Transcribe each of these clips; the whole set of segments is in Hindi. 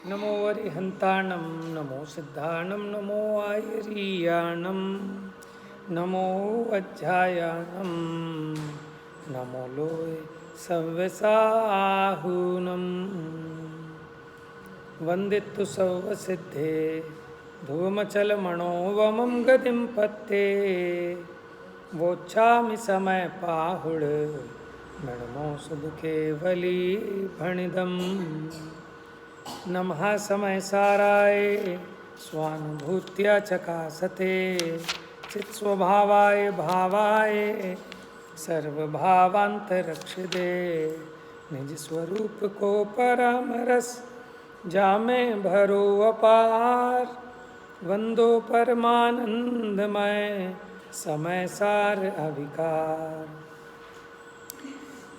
नमो अरिहंताणं नमो सिद्धाणं नमो आयरीयाणं नमो अध्यायाणं नमो लोय सव्यसाहूनं वन्दितु सौवसिद्धे धूमचलमणोवमं गतिं पत्ते वोच्छामि समय पाहुड नमो सुदुकेवली भणिदम् नमः समय साराय स्वानुभूत्या चकासते चित्स्वभावाय भावाय सर्वभावांतरक्षिदे निज स्वरूप को परम रस जामे भरो अपार वंदो परमानंदमय समय सार अविकार।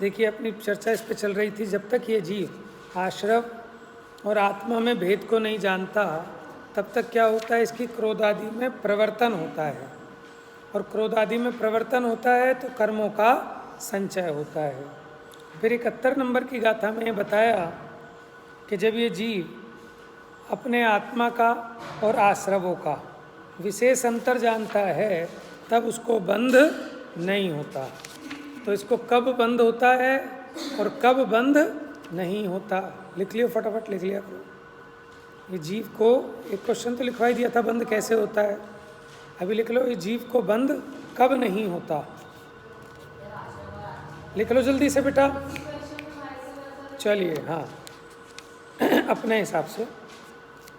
देखिए अपनी चर्चा इस पे चल रही थी, जब तक ये जीव आश्रव और आत्मा में भेद को नहीं जानता तब तक क्या होता है, इसकी क्रोध आदि में प्रवर्तन होता है, और क्रोध आदि में प्रवर्तन होता है तो कर्मों का संचय होता है। फिर 71 नंबर की गाथा में बताया कि जब ये जीव अपने आत्मा का और आश्रवों का विशेष अंतर जानता है तब उसको बंध नहीं होता। तो इसको कब बंद होता है और कब बंद नहीं होता, लिख लियो, फटाफट लिख लिया करो। ये जीव को एक क्वेश्चन तो लिखवाई दिया था, बंद कैसे होता है, अभी लिख लो, ये जीव को बंद कब नहीं होता, लिख लो जल्दी से बेटा। चलिए हाँ अपने हिसाब से।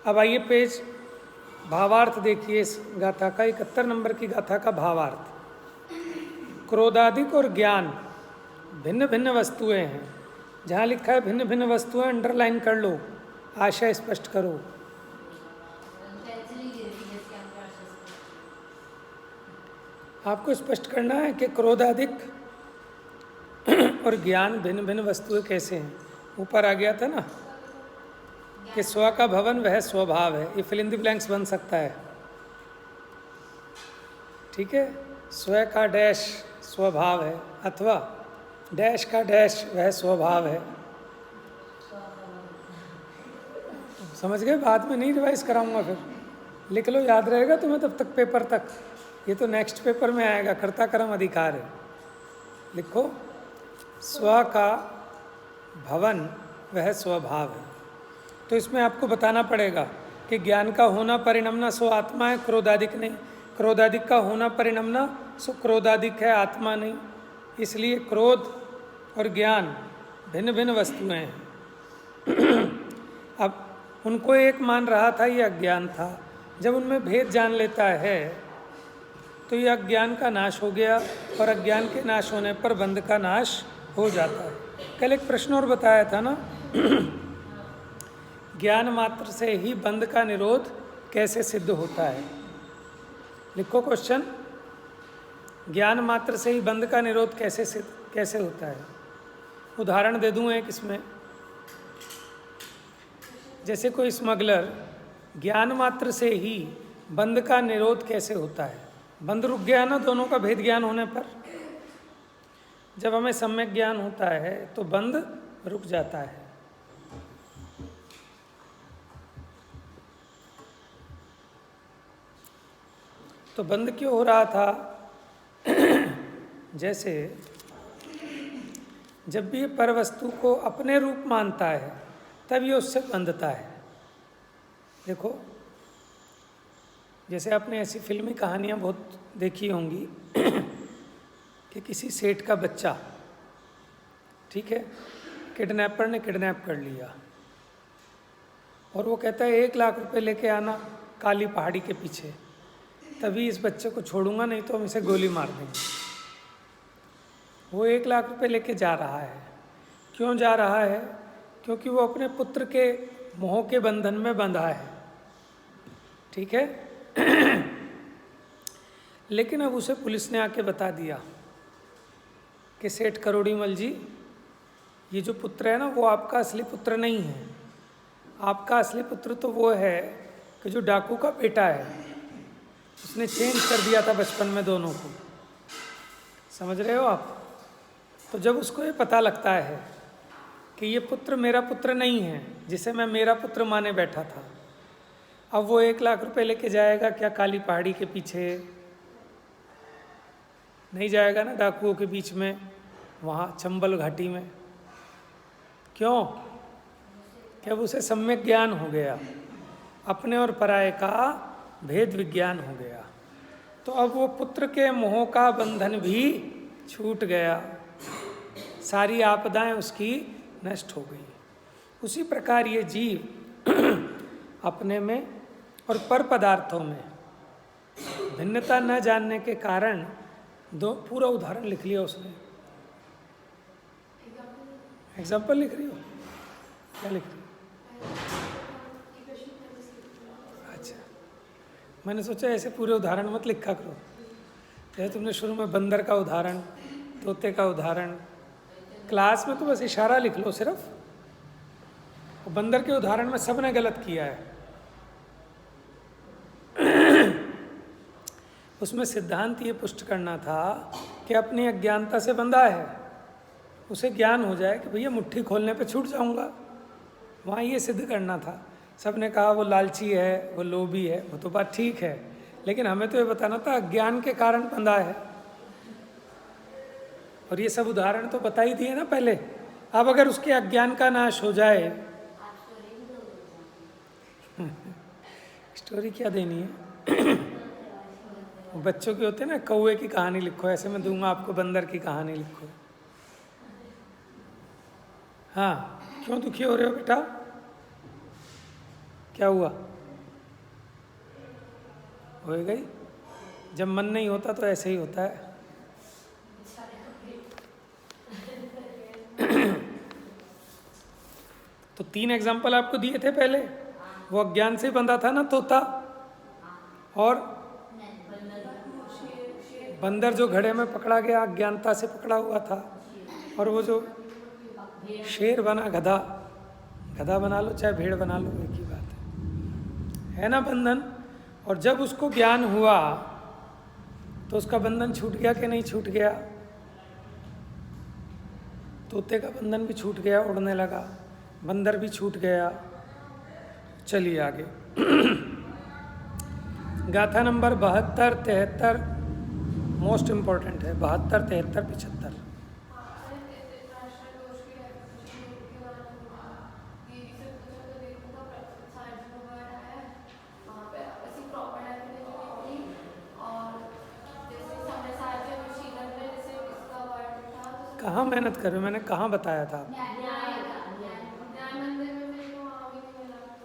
अब आइए पेज भावार्थ देखिए इस गाथा का, 71 नंबर की गाथा का भावार्थ। क्रोधादिक और ज्ञान भिन्न भिन्न वस्तुएं हैं। जहाँ लिखा है भिन्न भिन्न वस्तुएं अंडरलाइन कर लो, आशय स्पष्ट करो। आपको स्पष्ट करना है कि क्रोधादिक और ज्ञान भिन्न भिन्न वस्तुएं कैसे हैं। ऊपर आ गया था ना कि स्व का भवन वह स्वभाव है, ये फिल इन द ब्लैंक्स बन सकता है, ठीक है। स्व का डैश स्वभाव है अथवा डैश का डैश वह स्वभाव है। समझ गए, बाद में नहीं रिवाइज कराऊंगा, फिर लिख लो, याद रहेगा तुम्हें तब तक पेपर तक। ये तो नेक्स्ट पेपर में आएगा, कर्ता कर्म अधिकार है। लिखो, स्व का भवन वह स्वभाव है। तो इसमें आपको बताना पड़ेगा कि ज्ञान का होना परिणमना सो आत्मा है, क्रोधादिक नहीं। क्रोधादिक का होना परिणमना सो क्रोधादिक है, आत्मा नहीं। इसलिए क्रोध और ज्ञान भिन्न भिन्न वस्तुएं हैं। अब उनको एक मान रहा था, ये अज्ञान था। जब उनमें भेद जान लेता है तो ये अज्ञान का नाश हो गया, और अज्ञान के नाश होने पर बंध का नाश हो जाता है। कल एक प्रश्न और बताया था ना ज्ञान मात्र से ही बंध का निरोध कैसे सिद्ध होता है। लिखो क्वेश्चन, ज्ञान मात्र से ही बंध का निरोध कैसे होता है। उदाहरण दे दूं एक इसमें, जैसे कोई स्मगलर, ज्ञान मात्र से ही बंध का निरोध कैसे होता है। बंध रुक गया ना दोनों का भेद ज्ञान होने पर। जब हमें सम्यक ज्ञान होता है तो बंध रुक जाता है। तो बंद क्यों हो रहा था जैसे जब भी ये परवस्तु को अपने रूप मानता है तब ये उससे बंधता है। देखो, जैसे आपने ऐसी फिल्मी कहानियाँ बहुत देखी होंगी कि किसी सेठ का बच्चा, ठीक है, किडनैपर ने किडनैप कर लिया और वो कहता है 1 लाख रुपए लेके आना काली पहाड़ी के पीछे, तभी इस बच्चे को छोड़ूंगा, नहीं तो हम इसे गोली मार देंगे। वो 1 लाख रुपए लेके जा रहा है। क्यों जा रहा है? क्योंकि वो अपने पुत्र के मोह के बंधन में बंधा है, ठीक है। लेकिन अब उसे पुलिस ने आके बता दिया कि सेठ करोड़ीमल जी, ये जो पुत्र है ना वो आपका असली पुत्र नहीं है। आपका असली पुत्र तो वो है कि जो डाकू का बेटा है, उसने चेंज कर दिया था बचपन में दोनों को। समझ रहे हो आप? तो जब उसको ये पता लगता है कि ये पुत्र मेरा पुत्र नहीं है जिसे मैं मेरा पुत्र माने बैठा था। अब वो 1,00,000 रुपए लेके जाएगा क्या काली पहाड़ी के पीछे? नहीं जाएगा ना, डाकुओं के बीच में, वहाँ चंबल घाटी में। क्यों? कि अब उसे सम्यक ज्ञान हो गया, अपने और पराये का भेद विज्ञान हो गया। तो अब वो पुत्र के मोह का बंधन भी छूट गया, सारी आपदाएं उसकी नष्ट हो गई। उसी प्रकार ये जीव अपने में और पर पदार्थों में भिन्नता न जानने के कारण दो पूरा उदाहरण लिख लिया उसने। एग्जाम्पल लिख रही हो? क्या लिख रही हो? अच्छा, मैंने सोचा ऐसे पूरे उदाहरण मत लिखा करो। जैसे तुमने शुरू में बंदर का उदाहरण, तोते का उदाहरण, क्लास में तो बस इशारा लिख लो सिर्फ। और बंदर के उदाहरण में सबने गलत किया है। उसमें सिद्धांत ये पुष्ट करना था कि अपनी अज्ञानता से बंधा है, उसे ज्ञान हो जाए कि भैया मुट्ठी खोलने पे छूट जाऊंगा, वहाँ ये सिद्ध करना था। सबने कहा वो लालची है, वो लोभी है, वो तो बात ठीक है, लेकिन हमें तो ये बताना था अज्ञान के कारण बंधा है। और ये सब उदाहरण तो बता ही दिए ना पहले। अब अगर उसके अज्ञान का नाश हो जाए स्टोरी क्या देनी है? बच्चों के होते हैं ना, कौवे की कहानी लिखो, ऐसे मैं दूंगा आपको बंदर की कहानी लिखो। हाँ, क्यों दुखी हो रहे हो बेटा? क्या हुआ? हो गई? जब मन नहीं होता तो ऐसे ही होता है। तो 3 एग्जाम्पल आपको दिए थे पहले। वो अज्ञान से बंधा था ना तोता, और बंदर जो घड़े में पकड़ा गया अज्ञानता से पकड़ा हुआ था, और वो जो शेर बना गधा, गधा बना लो चाहे भेड़ बना लो, एक ही बात है ना बंधन। और जब उसको ज्ञान हुआ तो उसका बंधन छूट गया कि नहीं छूट गया? तोते का बंधन भी छूट गया, उड़ने लगा, बंदर भी छूट गया। चलिए आगे। गाथा नंबर 72, 73 मोस्ट इम्पोर्टेंट है। 72, 73, 75। कहाँ मेहनत कर रहे हो? मैंने कहाँ बताया था?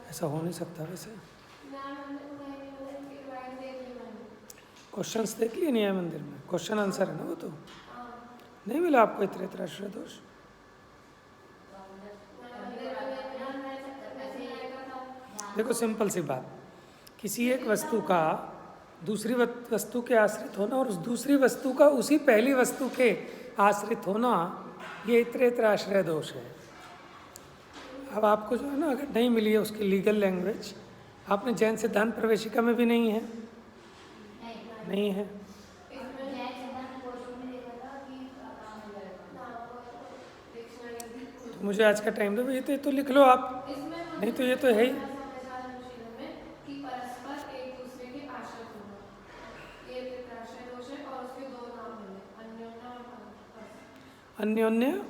ऐसा हो नहीं सकता। वैसे क्वेश्चंस देख लिए न्याय मंदिर में, क्वेश्चन आंसर है ना वो। तो नहीं मिला आपको इतरेतर आश्रय दोष? देखो सिंपल सी बात, किसी एक वस्तु का दूसरी वस्तु के आश्रित होना और उस दूसरी वस्तु का उसी पहली वस्तु के आश्रित होना, ये इतरेतर आश्रय दोष है। अब आपको जो है ना, अगर नहीं मिली है उसकी लीगल लैंग्वेज, आपने जैन सिद्धांत प्रवेशिका में भी नहीं है, नहीं है। तो मुझे आज का टाइम दो, ये तो लिख लो आप, नहीं तो ये तो है ही। अन्योन्य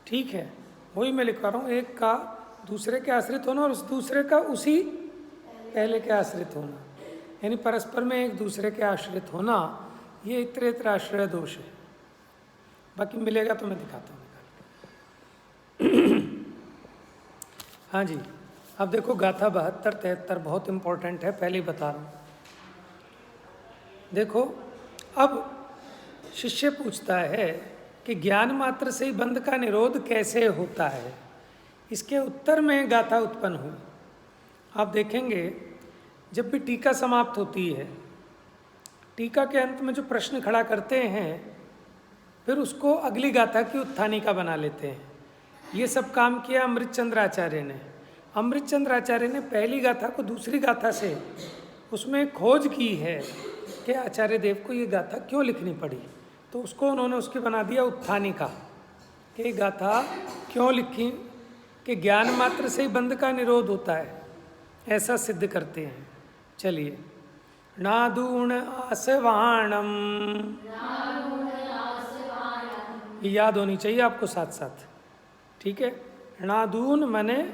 ठीक है, वही मैं लिख पा रहा हूँ। एक का दूसरे के आश्रित होना और उस दूसरे का उसी पहले के आश्रित होना, यानी परस्पर में एक दूसरे के आश्रित होना, ये इतरेतर आश्रय दोष है। बाकी मिलेगा तो मैं दिखाता हूँ। हाँ जी, अब देखो गाथा 72, 73 बहुत इंपॉर्टेंट है, पहले ही बता रहा हूँ। देखो, अब शिष्य पूछता है कि ज्ञान मात्र से ही बंध का निरोध कैसे होता है। इसके उत्तर में गाथा उत्पन्न हुई। आप देखेंगे जब भी टीका समाप्त होती है, टीका के अंत में जो प्रश्न खड़ा करते हैं, फिर उसको अगली गाथा की उत्थानिका बना लेते हैं। ये सब काम किया अमृतचंद्र आचार्य ने। अमृतचंद्र आचार्य ने पहली गाथा को दूसरी गाथा से उसमें खोज की है कि आचार्य देव को ये गाथा क्यों लिखनी पड़ी, तो उसको उन्होंने उसकी बना दिया उत्थानिका। कि गाथा क्यों लिखी कि ज्ञान मात्र से ही बंध का निरोध होता है, ऐसा सिद्ध करते हैं। चलिए, नादूण आसवाणम, ये याद होनी चाहिए आपको साथ साथ, ठीक है। नादून मने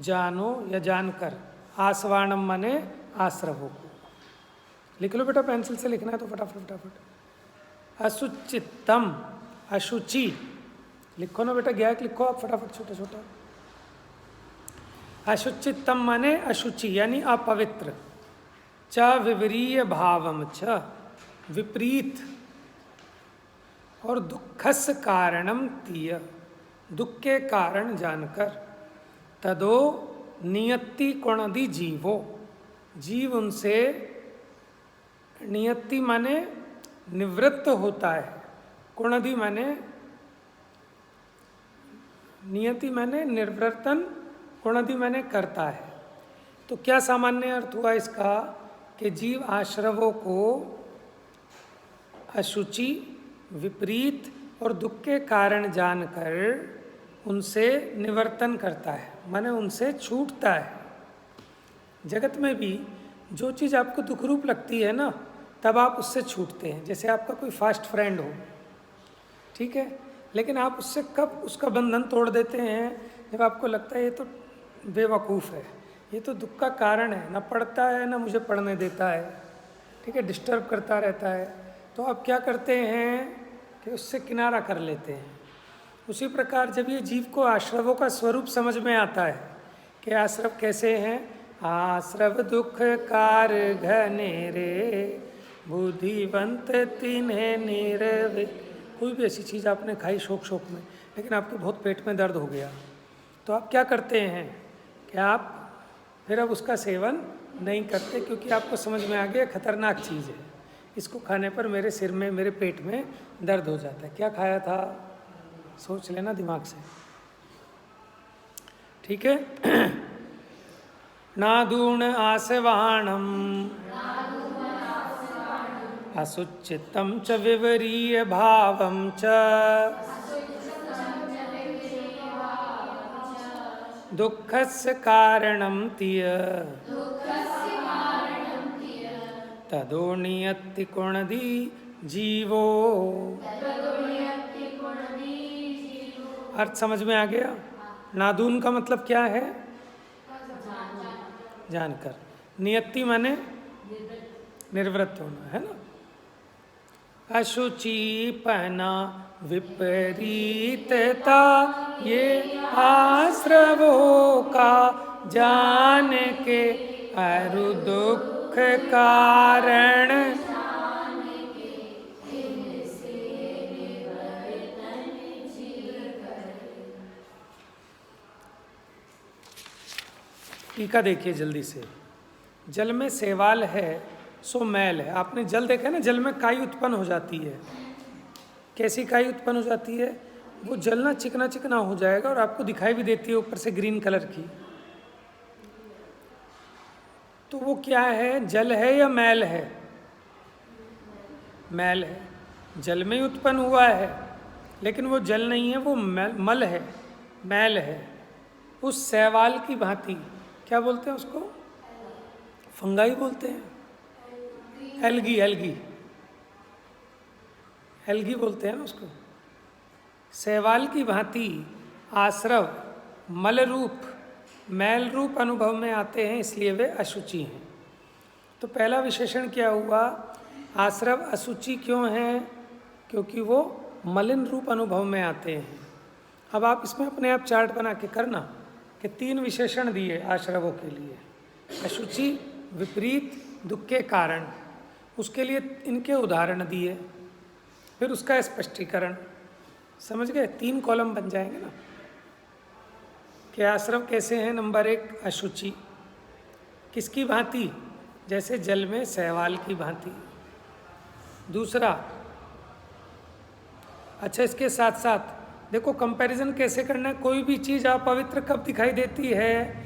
जानो या जानकर, आसवाणम मने आश्रवों को। लिख लो बेटा, पेंसिल से लिखना है तो फटाफट फटाफट। असुचितम, अशुचि लिखो ना बेटा, गैक लिखो आप फटाफट छोटा छोटा। अशुचितम माने अशुचि यानी अपवित्र। च विवरीय भावम, च विपरीत, और दुखस कारणम तीय, दुख के कारण जानकर। तदो नियति कोणदि जीवो, जीव उनसे, नियति माने निवृत्त होता है, कोणदि माने नियति माने निर्वर्तन, कोणदि माने करता है। तो क्या सामान्य अर्थ हुआ इसका कि जीव आश्रवों को अशुचि, विपरीत और दुख के कारण जानकर उनसे निवर्तन करता है, माने उनसे छूटता है। जगत में भी जो चीज़ आपको दुख रूप लगती है ना, तब आप उससे छूटते हैं। जैसे आपका कोई फास्ट फ्रेंड हो, ठीक है, लेकिन आप उससे कब उसका बंधन तोड़ देते हैं, जब आपको लगता है ये तो बेवकूफ़ है, ये तो दुख का कारण है, ना पढ़ता है ना मुझे पढ़ने देता है, ठीक है, डिस्टर्ब करता रहता है। तो आप क्या करते हैं कि उससे किनारा कर लेते हैं। उसी प्रकार जब ये जीव को आश्रवों का स्वरूप समझ में आता है कि आश्रव कैसे हैं, आश्रव दुख कार घनेरे, बुद्धिवंत तिन्हें निरवे। कोई भी ऐसी चीज़ आपने खाई शौक शौक में, लेकिन आपके बहुत पेट में दर्द हो गया, तो आप क्या करते हैं कि आप फिर अब उसका सेवन नहीं करते, क्योंकि आपको समझ में आ गया खतरनाक चीज़ है, इसको खाने पर मेरे सिर में, मेरे पेट में दर्द हो जाता है। क्या खाया था, सोच लेना दिमाग से, ठीक है। नादूण आसवाणम, असुचितम च विवरीय भावम च, दुःखस्य कारणम तीय, तदो नियति कोणदि जीवो। अर्थ समझ में आ गया। नादून का मतलब क्या है, जानकर। नियति माने निर्वृत्त होना, है ना। अशुचिपना विपरीतता, ये आश्रवों का जान के अरु दुख कारण, टीका देखिए जल्दी से। जल में शैवाल है सो मैल है। आपने जल देखा है ना, जल में काई उत्पन्न हो जाती है। कैसी काई उत्पन्न हो जाती है, वो जल ना चिकना चिकना हो जाएगा और आपको दिखाई भी देती है ऊपर से ग्रीन कलर की। तो वो क्या है, जल है या मैल है, मैल है। जल में ही उत्पन्न हुआ है, लेकिन वो जल नहीं है, वो मल है, मैल है। उस शैवाल की भांति, क्या बोलते हैं उसको, फंगाई बोलते हैं, एल्गी, एल्गी, एल्गी बोलते हैं ना उसको। शैवाल की भांति आश्रव मल रूप, मैल रूप अनुभव में आते हैं, इसलिए वे अशुचि हैं। तो पहला विशेषण क्या हुआ, आश्रव अशुचि क्यों हैं, क्योंकि वो मलिन रूप अनुभव में आते हैं। अब आप इसमें अपने आप चार्ट बना के करना कि 3 विशेषण दिए आश्रवों के लिए, अशुचि, विपरीत, दुख के कारण। उसके लिए इनके उदाहरण दिए, फिर उसका स्पष्टीकरण। समझ गए, 3 कॉलम बन जाएंगे ना कि आश्रव कैसे हैं। नंबर 1 अशुचि, किसकी भांति, जैसे जल में शैवाल की भांति। दूसरा, अच्छा इसके साथ साथ देखो कंपैरिजन कैसे करना है। कोई भी चीज़ अपवित्र कब दिखाई देती है,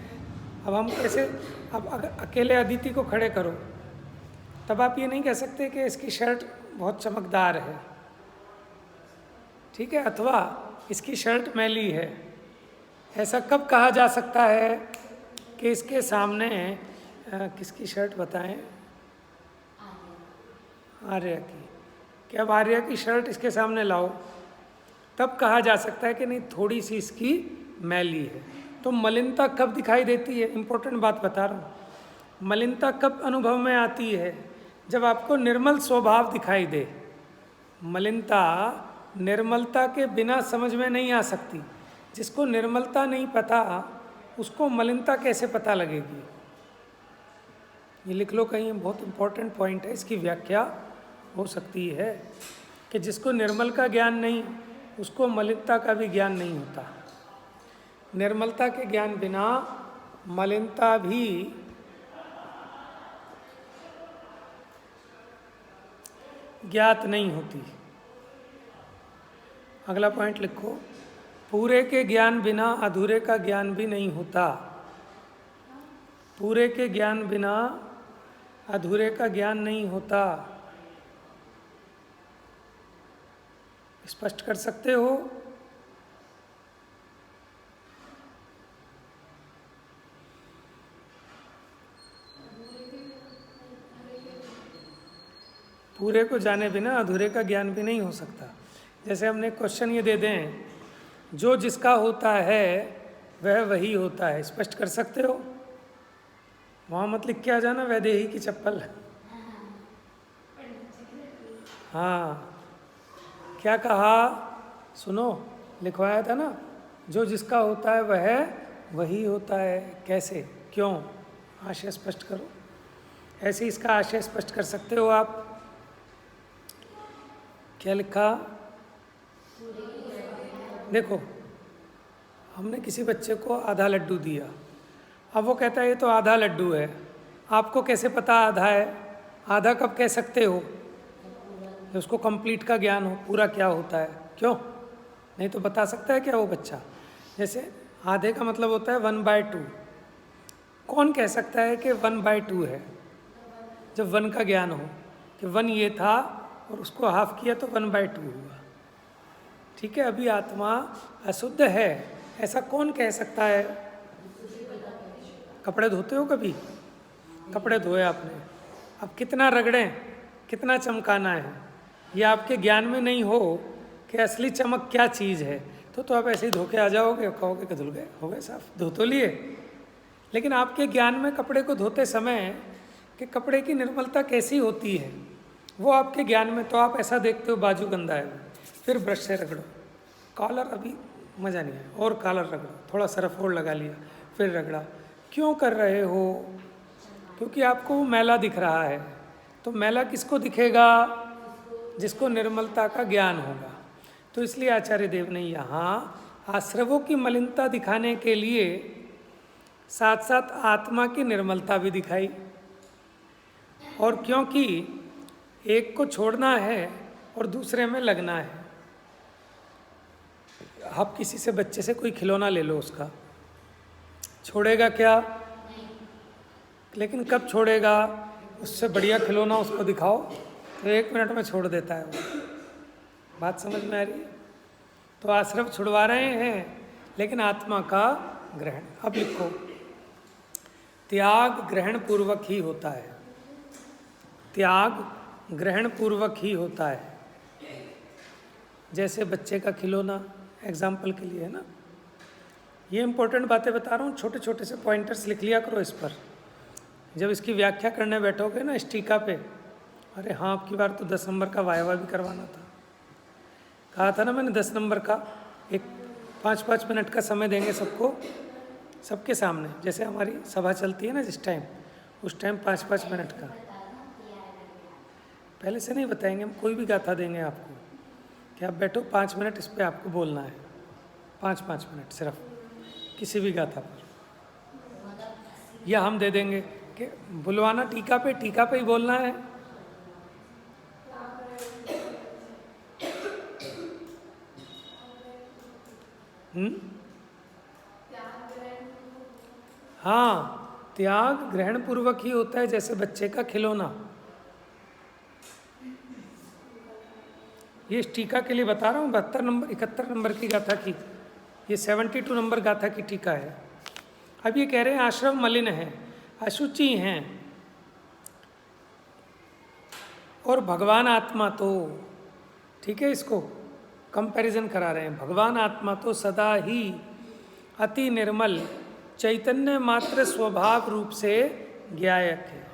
अब हम कैसे, अब अगर अकेले अदिति को खड़े करो, तब आप ये नहीं कह सकते कि इसकी शर्ट बहुत चमकदार है, ठीक है, अथवा इसकी शर्ट मैली है। ऐसा कब कहा जा सकता है कि इसके सामने किसकी शर्ट बताएं? आर्या की। कि अब आर्या की शर्ट इसके सामने लाओ, तब कहा जा सकता है कि नहीं थोड़ी सी इसकी मैली है। तो मलिनता कब दिखाई देती है? इंपॉर्टेंट बात बता रहा हूँ। मलिनता कब अनुभव में आती है? जब आपको निर्मल स्वभाव दिखाई दे। मलिनता निर्मलता के बिना समझ में नहीं आ सकती। जिसको निर्मलता नहीं पता उसको मलिनता कैसे पता लगेगी? ये लिख लो कहीं, बहुत इंपॉर्टेंट पॉइंट है, इसकी व्याख्या हो सकती है कि जिसको निर्मल का ज्ञान नहीं उसको मलिनता का भी ज्ञान नहीं होता। निर्मलता के ज्ञान बिना मलिनता भी ज्ञात नहीं होती। अगला पॉइंट लिखो, पूरे के ज्ञान बिना अधूरे का ज्ञान भी नहीं होता। पूरे के ज्ञान बिना अधूरे का ज्ञान नहीं होता। स्पष्ट कर सकते हो? पूरे को जाने बिना अधूरे का ज्ञान भी नहीं हो सकता। जैसे हमने क्वेश्चन ये दे दें, जो जिसका होता है वह वही होता है। स्पष्ट कर सकते हो? वहाँ मत लिख के आ जाना वैदेही की चप्पल। हाँ, क्या कहा? सुनो, लिखवाया था ना, जो जिसका होता है वह वही होता है। कैसे, क्यों? आशय स्पष्ट करो। ऐसे इसका आशय स्पष्ट कर सकते हो आप? क्या लिखा? देखो, हमने किसी बच्चे को आधा लड्डू दिया, अब वो कहता है ये तो आधा लड्डू है। आपको कैसे पता आधा है? आधा कब कह सकते हो? उसको कंप्लीट का ज्ञान हो, पूरा क्या होता है। क्यों? नहीं तो बता सकता है क्या वो बच्चा? जैसे आधे का मतलब होता है 1/2। कौन कह सकता है कि 1/2 है? जब 1 का ज्ञान हो कि 1 ये था और उसको हाफ किया तो 1/2 हुआ। ठीक है, अभी आत्मा अशुद्ध है, ऐसा कौन कह सकता है? कपड़े धोते हो कभी? कपड़े धोए आपने, अब कितना रगड़ें, कितना चमकाना है, ये आपके ज्ञान में नहीं हो कि असली चमक क्या चीज़ है, तो आप ऐसे ही धो के आ जाओगे और कहोगे कि धुल गए, हो गए साफ, धो तो लिए। लेकिन आपके ज्ञान में कपड़े को धोते समय कि कपड़े की निर्मलता कैसी होती है वो आपके ज्ञान में, तो आप ऐसा देखते हो बाजू गंदा है, फिर ब्रश से रगड़ो। कॉलर अभी मज़ा नहीं है, और कॉलर रगड़ो, थोड़ा सरफ और लगा लिया, फिर रगड़ा। क्यों कर रहे हो? क्योंकि आपको वो मैला दिख रहा है। तो मैला किसको दिखेगा? जिसको निर्मलता का ज्ञान होगा। तो इसलिए आचार्य देव ने यहाँ आश्रवों की मलिनता दिखाने के लिए साथ साथ आत्मा की निर्मलता भी दिखाई। और क्योंकि एक को छोड़ना है और दूसरे में लगना है। आप किसी से, बच्चे से कोई खिलौना ले लो, उसका छोड़ेगा क्या? लेकिन कब छोड़ेगा? उससे बढ़िया खिलौना उसको दिखाओ तो 1 मिनट में छोड़ देता है वो। बात समझ में आ रही है? तो आश्रव छुड़वा रहे हैं लेकिन आत्मा का ग्रहण। अब लिखो, त्याग ग्रहण पूर्वक ही होता है। त्याग ग्रहण पूर्वक ही होता है। जैसे बच्चे का खिलौना, एग्जाम्पल के लिए है ना। ये इंपॉर्टेंट बातें बता रहा हूँ, छोटे छोटे से पॉइंटर्स लिख लिया करो इस पर। जब इसकी व्याख्या करने बैठोगे ना इस टीका पे, अरे हाँ, अब की बार तो 10 नंबर का वायवा भी करवाना था। कहा था ना मैंने 10 नंबर का, एक 5-5 मिनट का समय देंगे सबको, सबके सामने। जैसे हमारी सभा चलती है ना जिस टाइम, उस टाइम 5-5 मिनट का। पहले से नहीं बताएंगे हम, कोई भी गाथा देंगे आपको कि आप बैठो 5 मिनट इस पर आपको बोलना है। 5-5 मिनट सिर्फ किसी भी गाथा पर। या हम दे देंगे कि बुलवाना टीका पे ही बोलना है। हाँ, त्याग ग्रहण पूर्वक ही होता है, जैसे बच्चे का खिलौना। ये इस टीका के लिए बता रहा हूँ, 71 नंबर की गाथा की, ये 72 नंबर गाथा की टीका है। अब ये कह रहे हैं आश्रम मलिन है, अशुचि हैं, और भगवान आत्मा तो, ठीक है, इसको कंपैरिजन करा रहे हैं, भगवान आत्मा तो सदा ही अति निर्मल चैतन्य मात्र स्वभाव रूप से ज्ञायक है।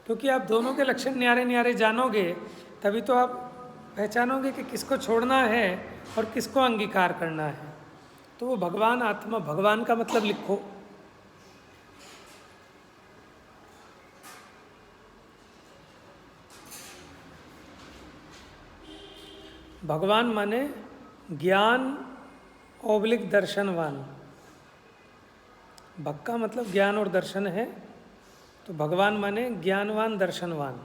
क्योंकि आप दोनों के लक्षण न्यारे न्यारे जानोगे तभी तो आप पहचानोगे कि किसको छोड़ना है और किसको अंगीकार करना है। तो वो भगवान आत्मा, भगवान का मतलब लिखो, भगवान माने ज्ञान ओब्लिक दर्शनवान, भग का मतलब ज्ञान और दर्शन है, तो भगवान माने ज्ञानवान दर्शनवान।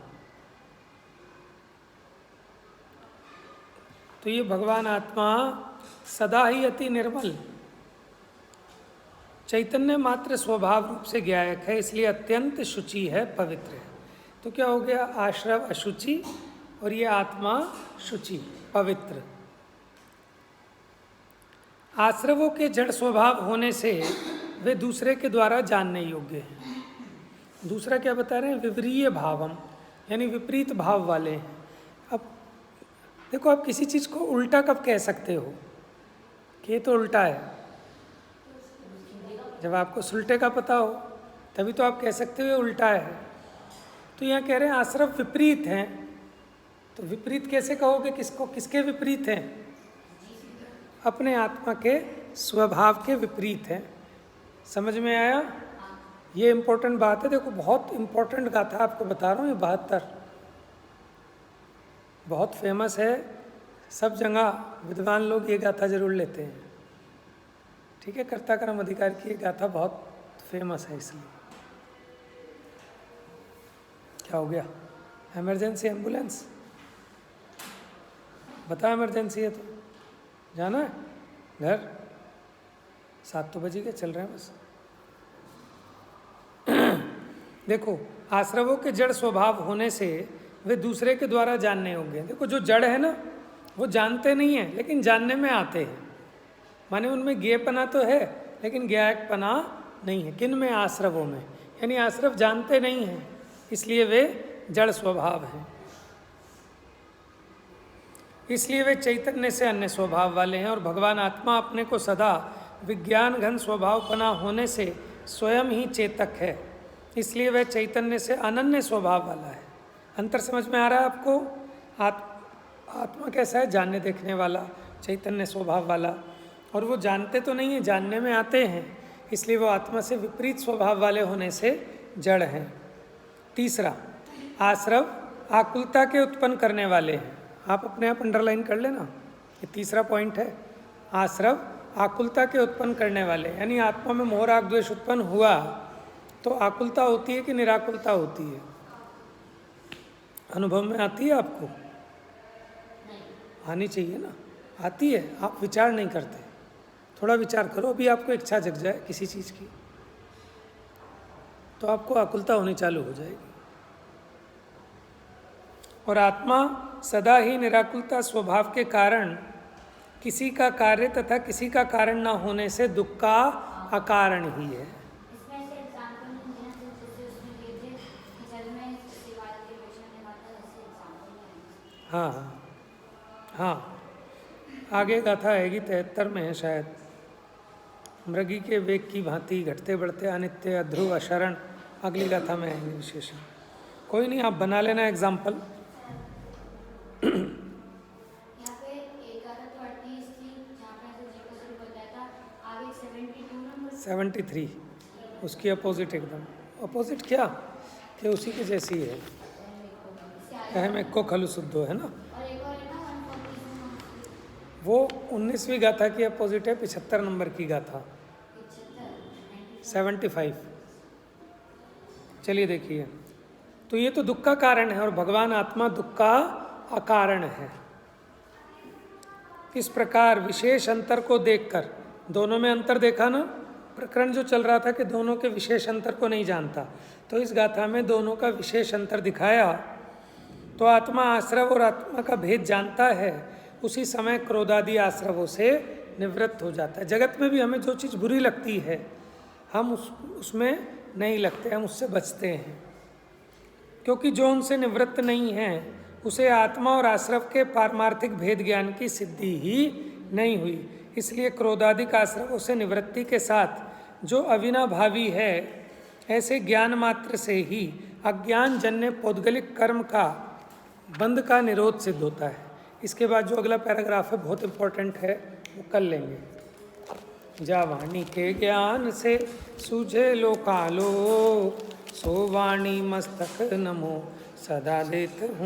तो ये भगवान आत्मा सदा ही अति निर्मल चैतन्य मात्र स्वभाव रूप से ज्ञायक है, इसलिए अत्यंत शुचि है, पवित्र है। तो क्या हो गया, आश्रव अशुचि और ये आत्मा शुचि पवित्र। आश्रवों के जड़ स्वभाव होने से वे दूसरे के द्वारा जानने योग्य हैं। दूसरा क्या बता रहे हैं, विपरीय भावम, यानी विपरीत भाव वाले हैं। अब देखो, आप किसी चीज़ को उल्टा कब कह सकते हो कि ये तो उल्टा है? जब आपको सुलटे का पता हो तभी तो आप कह सकते हो ये उल्टा है। तो यहाँ कह रहे हैं आश्रव विपरीत हैं, तो विपरीत कैसे कहोगे, किसको, किसके विपरीत हैं? अपने आत्मा के स्वभाव के विपरीत हैं। समझ में आया? ये इम्पोर्टेंट बात है। देखो, बहुत इम्पोर्टेंट गाथा आपको बता रहा हूँ, ये 72 बहुत फेमस है, सब जगह विद्वान लोग ये गाथा जरूर लेते हैं। ठीक है, कर्ता कर्म अधिकार की ये गाथा बहुत फेमस है। इसलिए क्या हो गया, इमरजेंसी एम्बुलेंस, बता इमरजेंसी है तो जाना है घर, 7 तो बजे के चल रहे हैं बस। देखो, आश्रवों के जड़ स्वभाव होने से वे दूसरे के द्वारा जानने योग्य हैं। देखो, जो जड़ है ना, वो जानते नहीं हैं लेकिन जानने में आते हैं। माने उनमें ज्ञेयपना तो है लेकिन ज्ञायकपना नहीं है। किन में? आश्रवों में। यानी आश्रव जानते नहीं हैं, इसलिए वे जड़ स्वभाव हैं, इसलिए वे चैतन्य से अन्य स्वभाव वाले हैं। और भगवान आत्मा अपने को सदा विज्ञान घन स्वभावपना होने से स्वयं ही चेतक है, इसलिए वह चैतन्य से अनन्य स्वभाव वाला है। अंतर समझ में आ रहा है आपको? आत्मा कैसा है? जानने देखने वाला, चैतन्य स्वभाव वाला। और वो जानते तो नहीं है, जानने में आते हैं, इसलिए वो आत्मा से विपरीत स्वभाव वाले होने से जड़ हैं। तीसरा, आश्रव आकुलता के उत्पन्न करने वाले हैं। आप अपने आप अंडरलाइन कर लेना, ये तीसरा पॉइंट है। आश्रव आकुलता के उत्पन्न करने वाले, यानी आत्मा में मोह राग द्वेष उत्पन्न हुआ तो आकुलता होती है कि निराकुलता होती है? अनुभव में आती है आपको? आनी चाहिए ना, आती है, आप विचार नहीं करते। थोड़ा विचार करो, अभी आपको इच्छा जग जाए किसी चीज़ की तो आपको आकुलता होनी चालू हो जाएगी। और आत्मा सदा ही निराकुलता स्वभाव के कारण किसी का कार्य तथा किसी का कारण न होने से दुख का अकारण ही है। हाँ हाँ हाँ, आगे गाथा आएगी 73 में है शायद। मृगी के वेग की भांति घटते बढ़ते अनित्य अध्रुव अशरण, अगली गाथा में आएंगे विशेषण। कोई नहीं, आप बना लेना एग्जाम्पल। 73 उसकी अपोजिट, एकदम अपोजिट। क्या कि उसी की जैसी है, अहम एक को खलु शुद्धो, है ना? वो 19वीं गाथा की अपोजिट है, 75 नंबर की गाथा 75। चलिए देखिए, तो ये तो दुख का कारण है और भगवान आत्मा दुख का अकारण है। इस प्रकार विशेष अंतर को देखकर, दोनों में अंतर देखा ना, प्रकरण जो चल रहा था कि दोनों के विशेष अंतर को नहीं जानता, तो इस गाथा में दोनों का विशेष अंतर दिखाया। तो आत्मा आश्रव और आत्मा का भेद जानता है उसी समय क्रोधादि आश्रवों से निवृत्त हो जाता है। जगत में भी हमें जो चीज़ बुरी लगती है हम उसमें नहीं लगते, हम उससे बचते हैं, क्योंकि जो उनसे निवृत्त नहीं है उसे आत्मा और आश्रव के पारमार्थिक भेद ज्ञान की सिद्धि ही नहीं हुई। इसलिए क्रोधादिक आश्रवों से निवृत्ति के साथ जो अविनाभावी है, ऐसे ज्ञान मात्र से ही अज्ञान जन्य पौद्गलिक कर्म का बंध का निरोध सिद्ध होता है। इसके बाद जो अगला पैराग्राफ है बहुत इंपॉर्टेंट है, वो कर लेंगे। जा वाणी के ज्ञान से सूझे लोकालो, सो वाणी मस्तक नमो सदा देत हूँ।